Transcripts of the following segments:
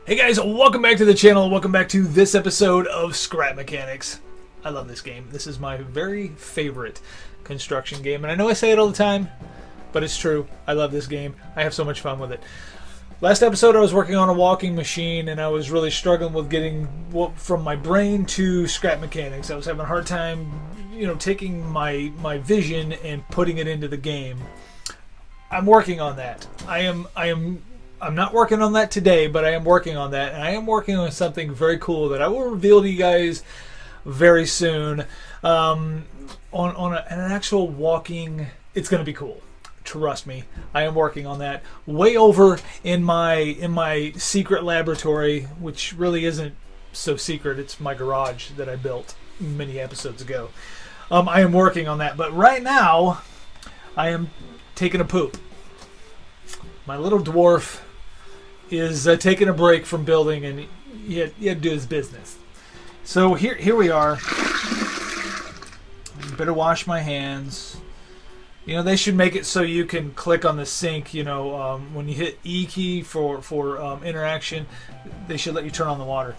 Hey guys, welcome back to the channel. Welcome back to this episode of Scrap Mechanics. I love this game. This is my very favorite construction game. And I know I say it all the time, but it's true. I love this game. I have so much fun with it. Last episode I was working on a walking machine and I was really struggling with getting from my brain to scrap mechanics. I was having a hard time, taking my vision and putting it into the game. I'm working on that. I'm not working on that today, but I am working on that, and I am working on something very cool that I will reveal to you guys very soon. On an actual walking, it's going to be cool. Trust me, I am working on that. Way over in my secret laboratory, which really isn't so secret. It's my garage that I built many episodes ago. I am working on that, but right now I am taking a poop. My little dwarf is taking a break from building, and he had to do his business. So here we are. Better wash my hands. They should make it so you can click on the sink. When you hit E key for interaction, they should let you turn on the water.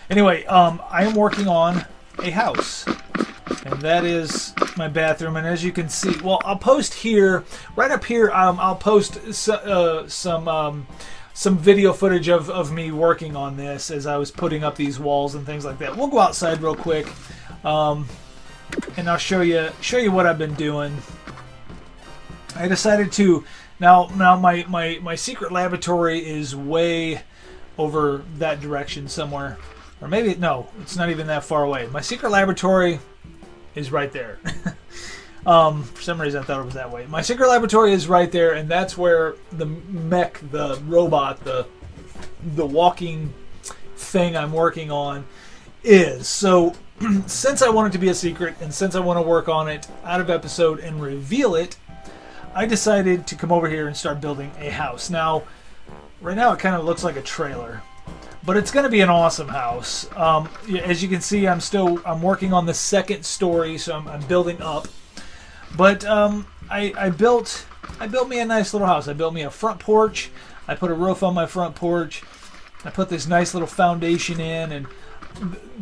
Anyway, I am working on a house, and that is my bathroom. And as you can see, well, I'll post here, right up here. I'll post some video footage of me working on this as I was putting up these walls and things like that. We'll go outside real quick, and I'll show you what I've been doing. I decided to now my secret laboratory is way over that direction somewhere, or maybe no, it's not even that far away. My secret laboratory is right there. For some reason I thought it was that way. My secret laboratory is right there, and that's where the mech, the robot, the walking thing I'm working on is. So since I want it to be a secret, and since I want to work on it out of episode and reveal it, I decided to come over here and start building a house. Now, right now it kind of looks like a trailer, but it's going to be an awesome house. As you can see, I'm working on the second story, so I'm building up. But I built me a nice little house. I built me a front porch. I put a roof on my front porch. I put this nice little foundation in, and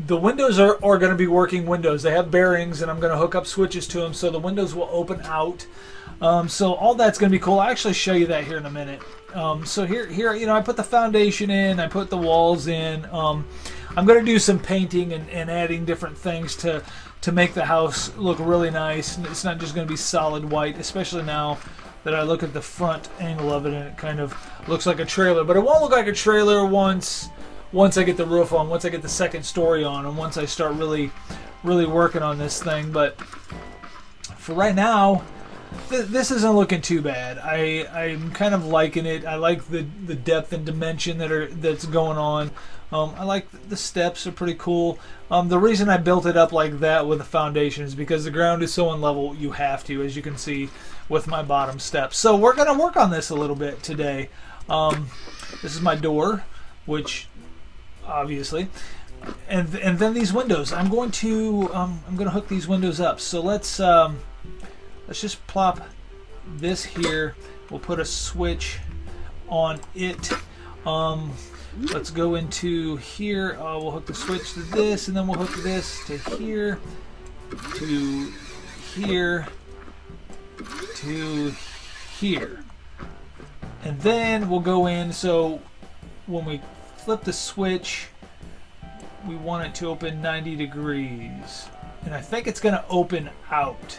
the windows are going to be working windows. They have bearings, and I'm going to hook up switches to them so the windows will open out. So all that's going to be cool. I'll actually show you that here in a minute. So here, I put the foundation in. I put the walls in. I'm going to do some painting and adding different things to make the house look really nice. It's not just going to be solid white, especially now that I look at the front angle of it and it kind of looks like a trailer. But it won't look like a trailer once I get the roof on, once I get the second story on, and once I start really working on this thing. But for right now, this isn't looking too bad. I'm kind of liking it. I like the depth and dimension that's going on. I like the steps are pretty cool. The reason I built it up like that with the foundation is because the ground is so unlevel. You have to, as you can see with my bottom steps. So we're going to work on this a little bit today. This is my door, which obviously, and then these windows. I'm going to hook these windows up. So let's just plop this here. We'll put a switch on it. Let's go into here. We'll hook the switch to this, and then we'll hook this to here, to here, to here. And then we'll go in. So when we flip the switch, we want it to open 90 degrees. And I think it's going to open out.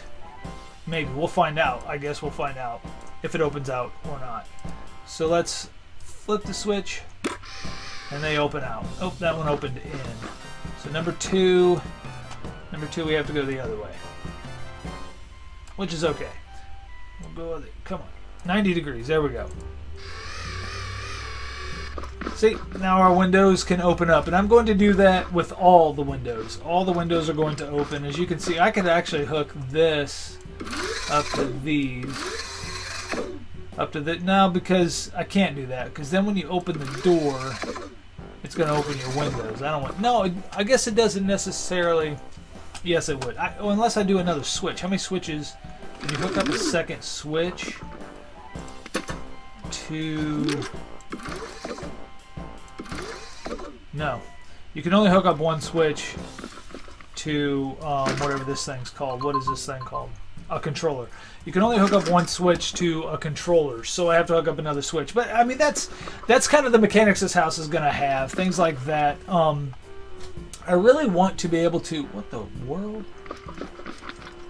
Maybe. We'll find out. I guess we'll find out if it opens out or not. So let's flip the switch. And they open out. Oh, that one opened in. So number two, we have to go the other way. Which is okay. We'll go with it. Come on. 90 degrees. There we go. See, now our windows can open up. And I'm going to do that with all the windows. All the windows are going to open. As you can see, I could actually hook this up to these. Up to the now, because I can't do that, because then when you open the door, it's going to open your windows. I don't want. No, I guess it doesn't necessarily. Yes, it would. Unless I do another switch. How many switches? Can you hook up a second switch to No. You can only hook up one switch to whatever this thing's called. What is this thing called? A controller. You can only hook up one switch to a controller, so I have to hook up another switch. But I mean, that's kind of the mechanics this house is going to have. Things like that. I really want to be able to... What the world?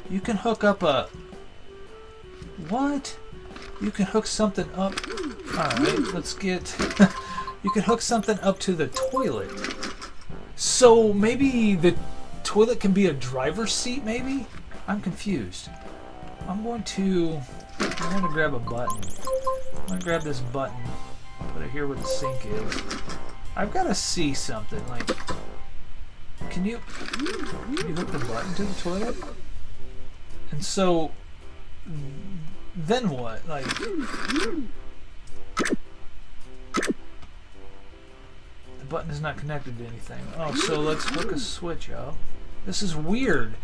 You can hook up a... What? You can hook something up... Alright, let's get... You can hook something up to the toilet. So maybe the toilet can be a driver's seat, maybe? I'm confused. I'm going to grab a button. I'm going to grab this button. Put it here where the sink is. I've got to see something. Like, can you hook the button to the toilet? And so, then what? Like, the button is not connected to anything. Oh, so let's hook a switch up. This is weird.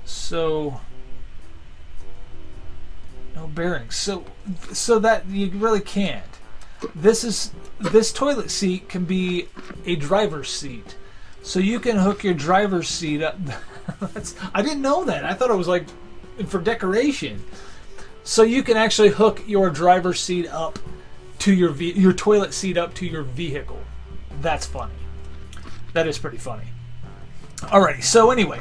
So no bearings. So that you really can't. This toilet seat can be a driver's seat. So you can hook your driver's seat up. I didn't know that. I thought it was like for decoration. So you can actually hook your driver's seat up to your toilet seat up to your vehicle. That's funny. That is pretty funny. Alrighty, so anyway,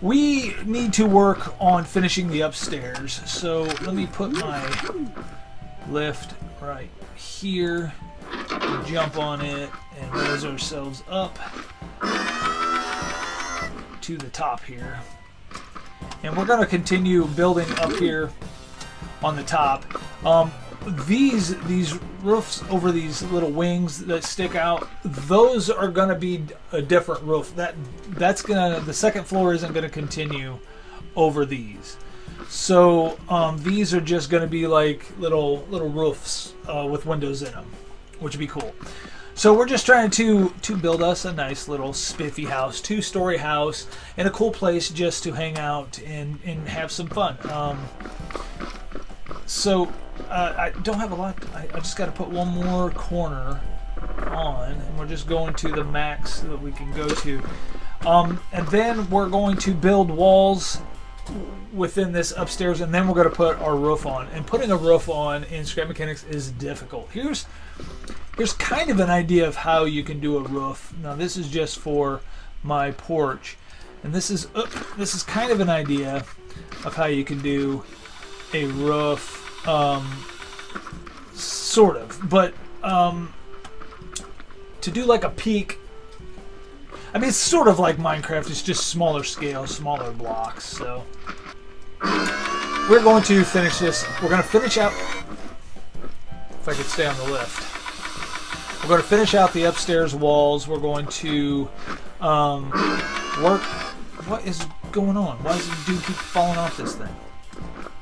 we need to work on finishing the upstairs. So let me put my lift right here, jump on it, and raise ourselves up to the top here. And we're going to continue building up here on the top. These roofs over these little wings that stick out, those are going to be a different roof. The second floor isn't going to continue over these. So these are just going to be like little roofs with windows in them, which would be cool. So we're just trying to build us a nice little spiffy house, 2-story house, and a cool place just to hang out and have some fun. So I don't have a lot. I just got to put one more corner on, and we're just going to the max that we can go to. And then we're going to build walls within this upstairs, and then we're going to put our roof on. And putting a roof on in Scrap Mechanics is difficult. Here's kind of an idea of how you can do a roof. Now this is just for my porch, and this is kind of an idea of how you can do a roof, sort of, but to do like a peak, I mean, it's sort of like Minecraft, it's just smaller scale, smaller blocks. So we're going to finish this. We're going to finish out, if I could stay on the lift, we're going to finish out the upstairs walls. We're going to work. What is going on? Why does the dude keep falling off this thing?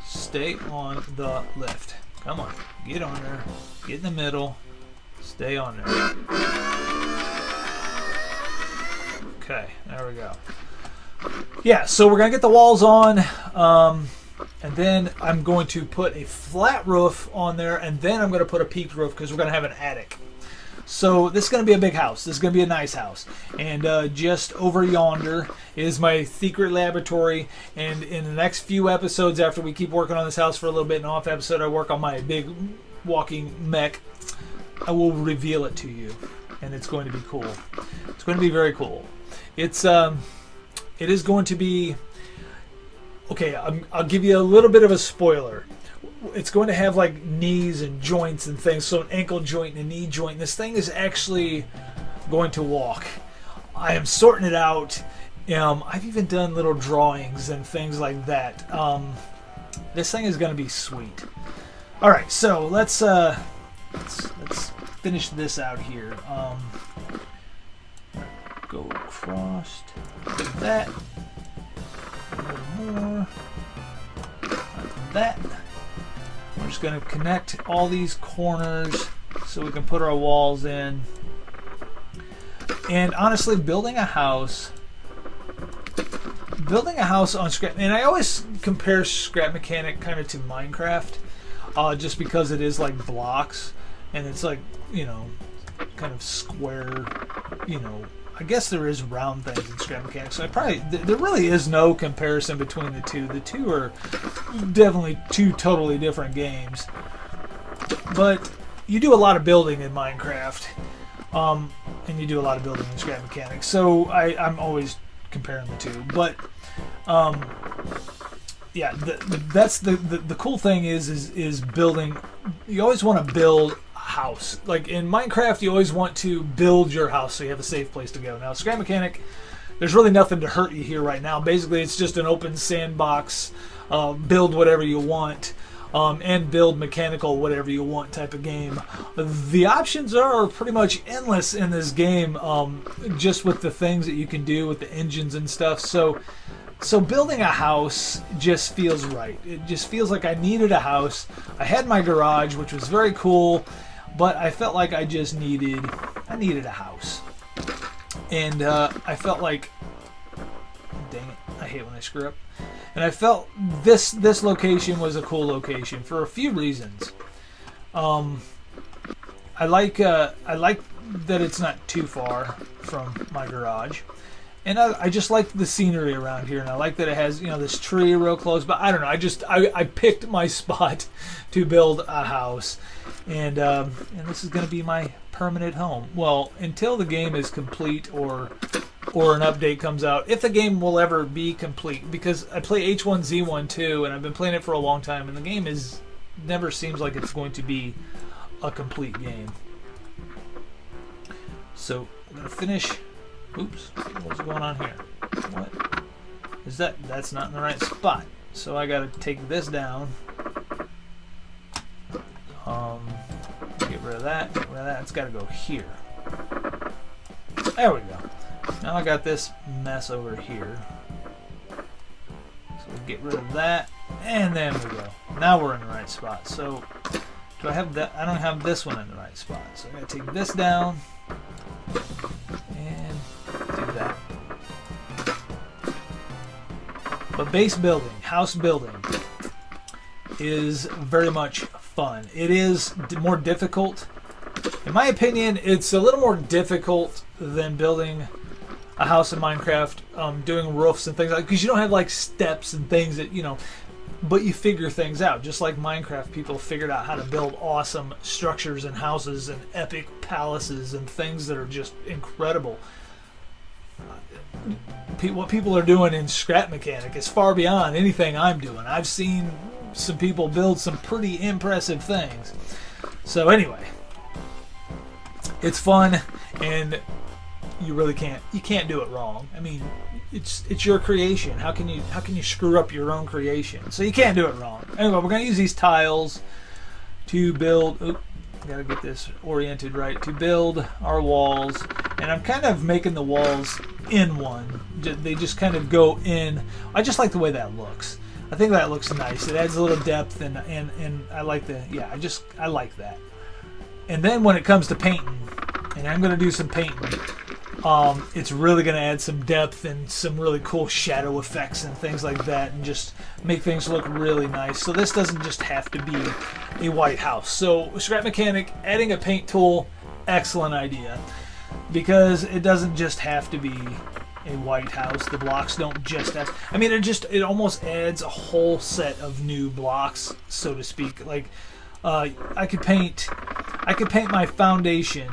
Stay on the lift. Come on. Get on there. Get in the middle. Stay on there. Okay. There we go. Yeah, so we're going to get the walls on. And then I'm going to put a flat roof on there. And then I'm going to put a peaked roof because we're going to have an attic. So this is going to be a big house. This is going to be a nice house. And just over yonder is my secret laboratory. And in the next few episodes, after we keep working on this house for a little bit, and off episode I work on my big walking mech, I will reveal it to you. And it's going to be cool. It's going to be very cool. It is going to be... Okay, I'll give you a little bit of a spoiler. It's going to have like knees and joints and things, so an ankle joint and a knee joint. This thing is actually going to walk. I am sorting it out. I've even done little drawings and things like that. This thing is going to be sweet. All right, so let's finish this out here. Go across like that. A little more. Like that. We're just going to connect all these corners so we can put our walls in. And honestly, building a house on Scrap, and I always compare Scrap Mechanic kind of to Minecraft. just because it is like blocks, and it's like, you know, kind of square, you know. I guess there is round things in Scrap Mechanics. So there really is no comparison between the two. The two are definitely two totally different games. But you do a lot of building in Minecraft, and you do a lot of building in Scrap Mechanics. So I'm always comparing the two. But yeah, that's the cool thing is building. You always want to build house. Like in Minecraft, you always want to build your house so you have a safe place to go. Now, Scrap Mechanic, there's really nothing to hurt you here right now. Basically, it's just an open sandbox, build whatever you want, and build mechanical whatever you want type of game. The options are pretty much endless in this game, just with the things that you can do with the engines and stuff. So building a house just feels right. It just feels like I needed a house. I had my garage, which was very cool, but I felt like I needed a house. And I felt like, dang it, I hate when I screw up. And I felt this location was a cool location for a few reasons. I like that it's not too far from my garage. And I just like the scenery around here, and I like that it has, you know, this tree real close. But I don't know, I picked my spot to build a house, and this is going to be my permanent home. Well, until the game is complete or an update comes out, if the game will ever be complete, because I play H1Z1 too, and I've been playing it for a long time, and the game never seems like it's going to be a complete game. So I'm going to finish. Oops, what's going on here? What is that? That's not in the right spot. So I gotta take this down. Get rid of that. Get rid of that. It's gotta go here. There we go. Now I got this mess over here. So we'll get rid of that, and then we go. Now we're in the right spot. So do I have that? I don't have this one in the right spot. So I gotta take this down. And do that. But base building, house building, is very much fun. It is more difficult. In my opinion, it's a little more difficult than building a house in Minecraft, doing roofs and things like that, because you don't have like steps and things that, you know, but you figure things out. Just like Minecraft, people figured out how to build awesome structures and houses and epic palaces and things that are just incredible. What people are doing in Scrap Mechanic is far beyond anything I'm doing. I've seen some people build some pretty impressive things. So anyway, it's fun, and you really can't do it wrong. I mean, it's your creation. How can you screw up your own creation? So you can't do it wrong. Anyway, we're gonna use these tiles to build. Gotta get this oriented right, to build our walls. And I'm kind of making the walls in one. They just kind of go in. I just like the way that looks. I think that looks nice. It adds a little depth, and I like I like that. And then when it comes to painting, and I'm gonna do some painting, it's really going to add some depth and some really cool shadow effects and things like that, and just make things look really nice. So this doesn't just have to be a white house. So Scrap Mechanic, adding a paint tool, excellent idea, because it doesn't just have to be a white house. The blocks don't just have, I mean, it almost adds a whole set of new blocks, so to speak. Like I could paint my foundation.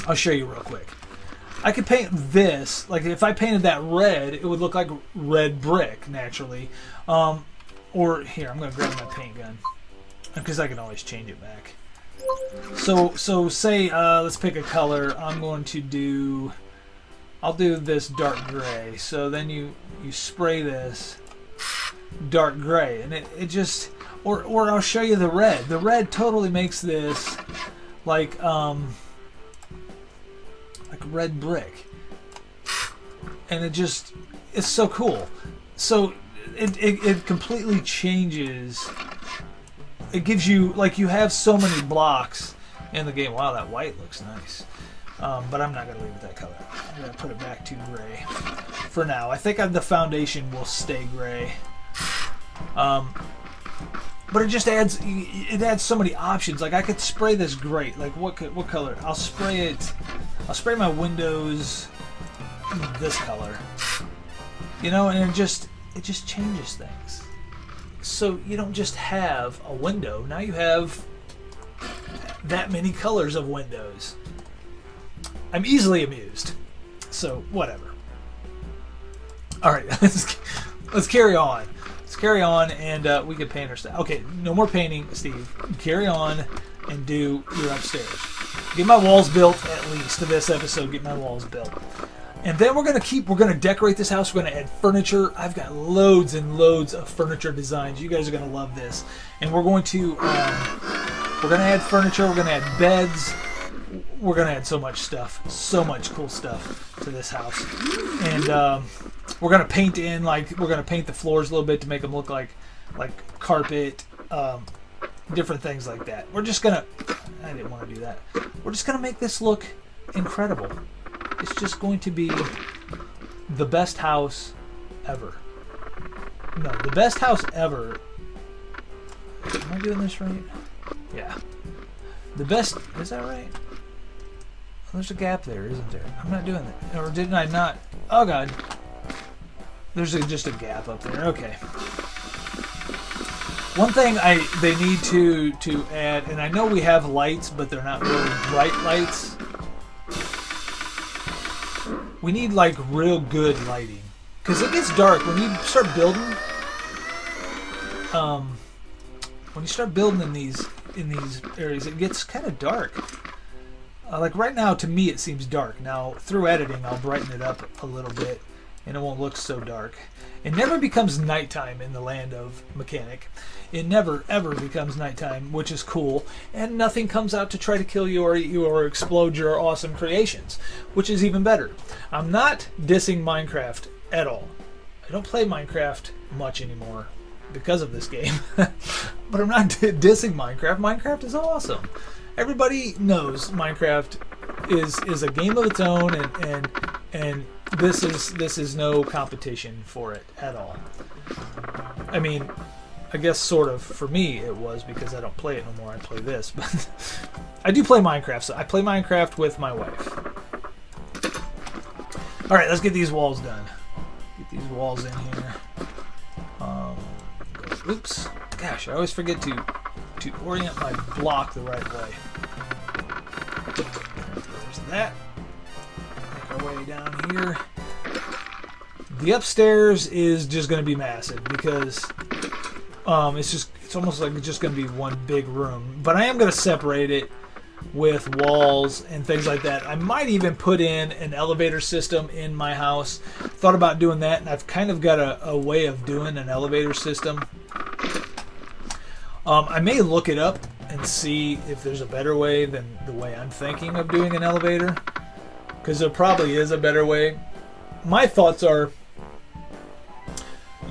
I'll show you real quick. I could paint this, like if I painted that red, it would look like red brick naturally. Or here, I'm going to grab my paint gun, because I can always change it back. So say, let's pick a color. I'll do this dark gray. So then you spray this dark gray, and it just, or I'll show you the red. The red totally makes this like red brick, and it's so cool. So it completely changes. It gives you, like, you have so many blocks in the game. Wow, that white looks nice, but I'm not gonna leave it that color. I'm gonna put it back to gray for now. I think the foundation will stay gray. But it just adds so many options. Like I could spray this great. Like what color? I'll spray it. I'll spray my windows this color. You know, and it just changes things. So you don't just have a window. Now you have that many colors of windows. I'm easily amused. So whatever. All right, let's carry on. Let's carry on, and we can paint our stuff. Okay, no more painting, Steve. Carry on and do your upstairs. Get my walls built at least to this episode. Get my walls built, and then we're gonna decorate this house. We're gonna add furniture. I've got loads and loads of furniture designs. You guys are gonna love this, and we're gonna add furniture. We're gonna add beds. We're gonna add so much stuff, so much cool stuff to this house, and we're gonna paint the floors a little bit to make them look like carpet, different things like that. I didn't want to do that. We're just gonna make this look incredible. It's just going to be the best house ever. No, the best house ever. Am I doing this right? Yeah. The best. Is that right? There's a gap there, isn't there? I'm not doing that. Or didn't I not? Oh, God. There's just a gap up there. Okay. One thing they need to add, and I know we have lights, but they're not really bright lights. We need, like, real good lighting. Because it gets dark. When you start building... when you start building in these areas, it gets kind of dark. Like right now, to me, it seems dark. Now, through editing, I'll brighten it up a little bit, and it won't look so dark. It never becomes nighttime in the land of Mechanic. It never, ever becomes nighttime, which is cool, and nothing comes out to try to kill you or eat you or explode your awesome creations, which is even better. I'm not dissing Minecraft at all. I don't play Minecraft much anymore because of this game, but I'm not dissing Minecraft. Minecraft is awesome. Everybody knows Minecraft is a game of its own, and this is no competition for it at all. I mean, I guess sort of for me it was, because I don't play it no more. I play this, but I do play Minecraft. So I play Minecraft with my wife. All right, let's get these walls done. Get these walls in here. Oops, gosh, I always forget to orient my block the right way. There's that. Make our way down here. The upstairs is just going to be massive because it's almost like it's just going to be one big room. But I am going to separate it with walls and things like that. I might even put in an elevator system in my house. Thought about doing that, and I've kind of got a way of doing an elevator system. I may look it up and see if there's a better way than the way I'm thinking of doing an elevator, because there probably is a better way. My thoughts are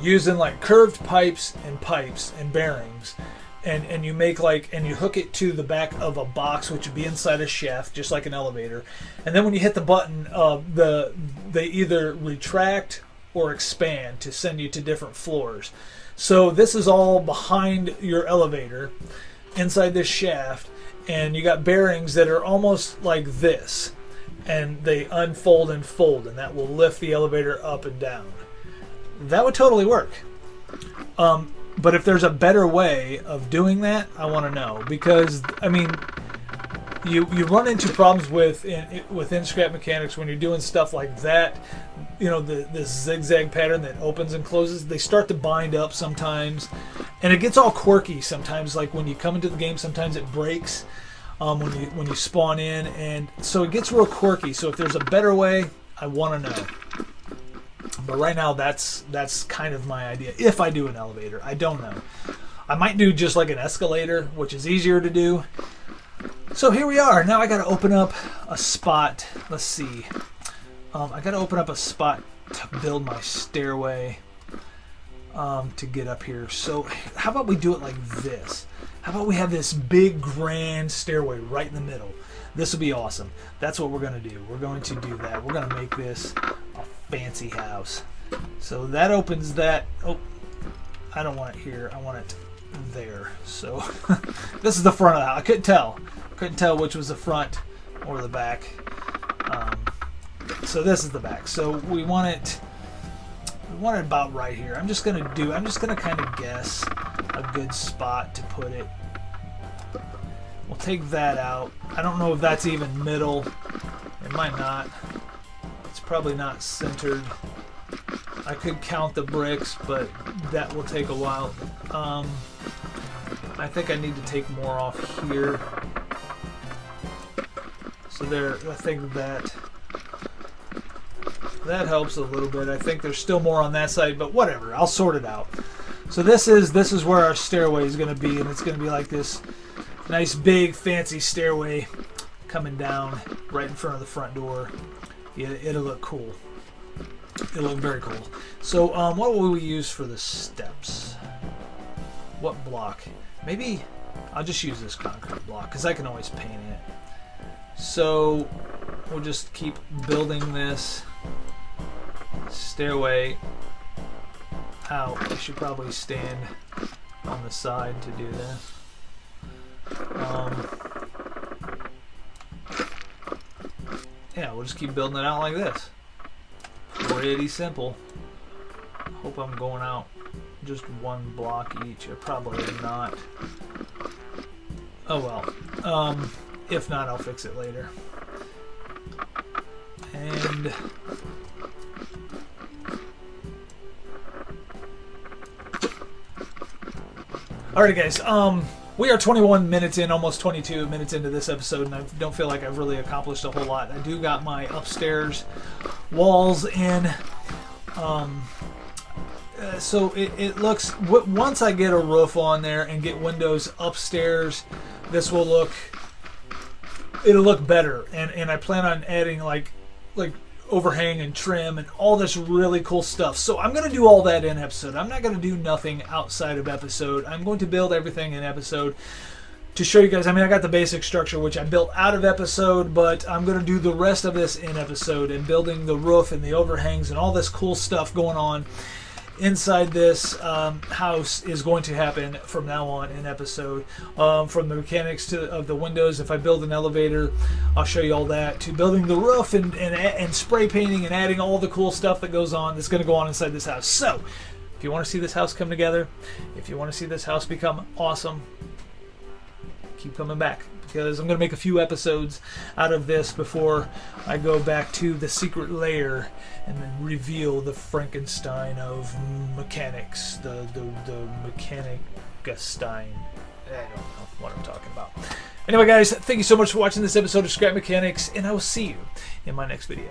using like curved pipes and bearings, and you make and you hook it to the back of a box, which would be inside a shaft, just like an elevator. And then when you hit the button, they either retract or expand to send you to different floors. So this is all behind your elevator, inside this shaft, and you got bearings that are almost like this, and they unfold and fold, and that will lift the elevator up and down. That would totally work. But if there's a better way of doing that, I want to know, because I mean, you run into problems within scrap mechanics when you're doing stuff like that. You know, this zigzag pattern that opens and closes, they start to bind up sometimes, and it gets all quirky sometimes. Like when you come into the game, sometimes it breaks when you spawn in, and so it gets real quirky. So if there's a better way, I want to know. But right now, that's kind of my idea. If I do an elevator, I don't know. I might do just like an escalator, which is easier to do. So here we are. Now I got to open up a spot. Let's see. I got to open up a spot to build my stairway to get up here. So how about we do it like this? How about we have this big grand stairway right in the middle? This will be awesome. That's what we're going to do. We're going to do that. We're going to make this a fancy house. So that opens that. Oh, I don't want it here. I want it there. So this is the front of the house. I couldn't tell which was the front or the back. So this is the back. So we want it about right here. I'm just gonna kind of guess a good spot to put it. We'll take that out. I don't know if that's even middle. It might not. It's probably not centered. I could count the bricks, but that will take a while. I think I need to take more off here. So there, I think that helps a little bit. I think there's still more on that side, but whatever. I'll sort it out. So this is where our stairway is going to be, and it's going to be like this nice big fancy stairway coming down right in front of the front door. It'll look cool. It'll look very cool. So what will we use for the steps? What block? Maybe I'll just use this concrete block because I can always paint it. So we'll just keep building this stairway out. I should probably stand on the side to do this. Yeah, we'll just keep building it out like this. Pretty simple. Hope I'm going out just one block each. I probably am not. Oh well. If not, I'll fix it later. And alright guys, we are 21 minutes in, almost 22 minutes into this episode, and I don't feel like I've really accomplished a whole lot. I do got my upstairs walls in. So it looks, once I get a roof on there and get windows upstairs, this will look, it'll look better. And I plan on adding like overhang and trim and all this really cool stuff. So I'm going to do all that in episode. I'm not going to do nothing outside of episode. I'm going to build everything in episode to show you guys. I mean, I got the basic structure, which I built out of episode, but I'm going to do the rest of this in episode, and building the roof and the overhangs and all this cool stuff going on inside this house is going to happen from now on in episode. From the mechanics of the windows, if I build an elevator, I'll show you all that, to building the roof and spray painting and adding all the cool stuff that goes on that's going to go on inside this house. So if you want to see this house come together, if you want to see this house become awesome, keep coming back, because I'm going to make a few episodes out of this before I go back to the secret lair and then reveal the Frankenstein of mechanics, the Mechanicstein. I don't know what I'm talking about. Anyway guys, thank you so much for watching this episode of Scrap Mechanics, and I will see you in my next video.